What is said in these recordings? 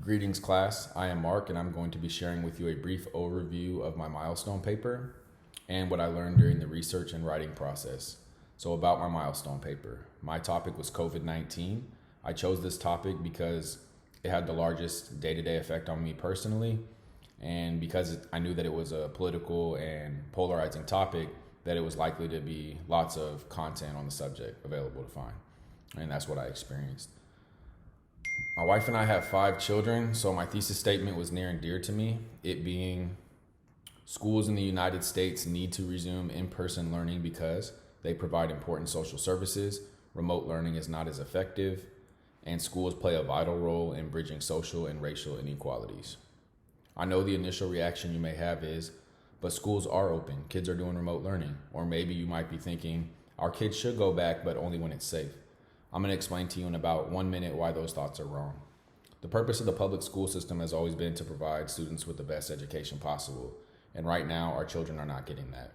Greetings class, I am Mark and I'm going to be sharing with you a brief overview of my milestone paper and what I learned during the research and writing process. So about my milestone paper, my topic was COVID-19. I chose this topic because it had the largest day-to-day effect on me personally, and because I knew that it was a political and polarizing topic, that it was likely to be lots of content on the subject available to find. And that's what I experienced. My wife and I have 5 children, so my thesis statement was near and dear to me, it being schools in the United States need to resume in-person learning because they provide important social services, remote learning is not as effective, and schools play a vital role in bridging social and racial inequalities. I know the initial reaction you may have is, but schools are open, kids are doing remote learning. Or maybe you might be thinking, our kids should go back, but only when it's safe. I'm going to explain to you in about 1 minute why those thoughts are wrong. The purpose of the public school system has always been to provide students with the best education possible, and right now our children are not getting that.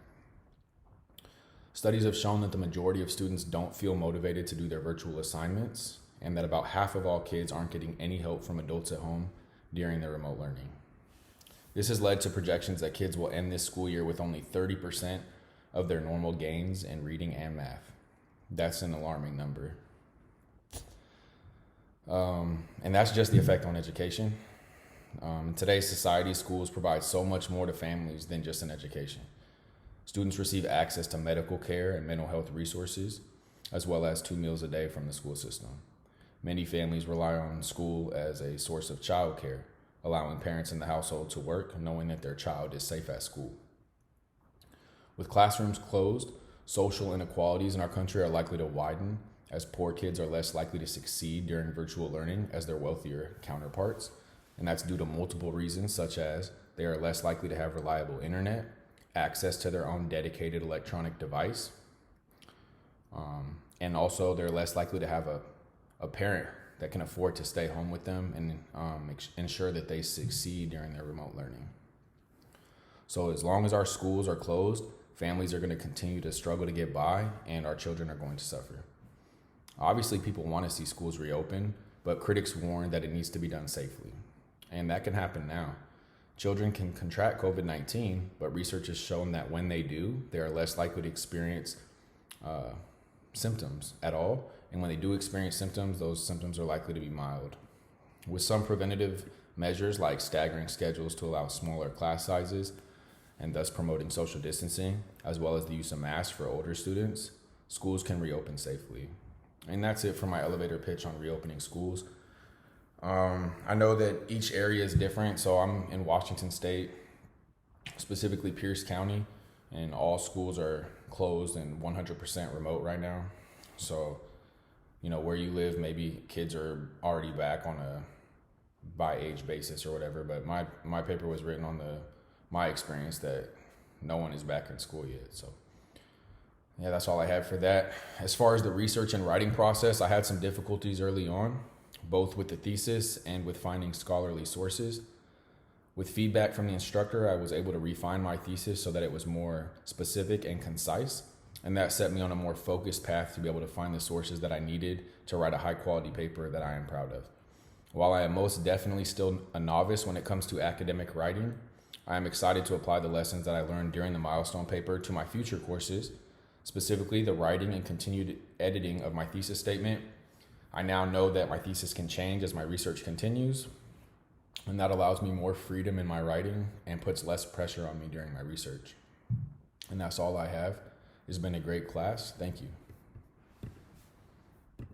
Studies have shown that the majority of students don't feel motivated to do their virtual assignments, and that about half of all kids aren't getting any help from adults at home during their remote learning. This has led to projections that kids will end this school year with only 30% of their normal gains in reading and math. That's an alarming number. And that's just the effect on education. In today's society, schools provide so much more to families than just an education. Students receive access to medical care and mental health resources, as well as 2 meals a day from the school system. Many families rely on school as a source of childcare, allowing parents in the household to work knowing that their child is safe at school. With classrooms closed, social inequalities in our country are likely to widen, as poor kids are less likely to succeed during virtual learning as their wealthier counterparts. And that's due to multiple reasons, such as they are less likely to have reliable internet, access to their own dedicated electronic device, and also they're less likely to have a parent that can afford to stay home with them and ensure that they succeed during their remote learning. So as long as our schools are closed, families are going to continue to struggle to get by, and our children are going to suffer. Obviously, people want to see schools reopen, but critics warn that it needs to be done safely. And that can happen now. Children can contract COVID-19, but research has shown that when they do, they are less likely to experience symptoms at all. And when they do experience symptoms, those symptoms are likely to be mild. With some preventative measures like staggering schedules to allow smaller class sizes and thus promoting social distancing, as well as the use of masks for older students, schools can reopen safely. And that's it for my elevator pitch on reopening schools. I know that each area is different, so I'm in Washington State, specifically Pierce County, and all schools are closed and 100% remote right now. So, where you live, maybe kids are already back on a by age basis or whatever, but my paper was written on my experience that no one is back in school yet, so. Yeah, that's all I have for that. As far as the research and writing process, I had some difficulties early on, both with the thesis and with finding scholarly sources. With feedback from the instructor, I was able to refine my thesis so that it was more specific and concise, and that set me on a more focused path to be able to find the sources that I needed to write a high-quality paper that I am proud of. While I am most definitely still a novice when it comes to academic writing, I am excited to apply the lessons that I learned during the milestone paper to my future courses, specifically the writing and continued editing of my thesis statement. I now know that my thesis can change as my research continues, and that allows me more freedom in my writing and puts less pressure on me during my research. And that's all I have. It's been a great class. Thank you.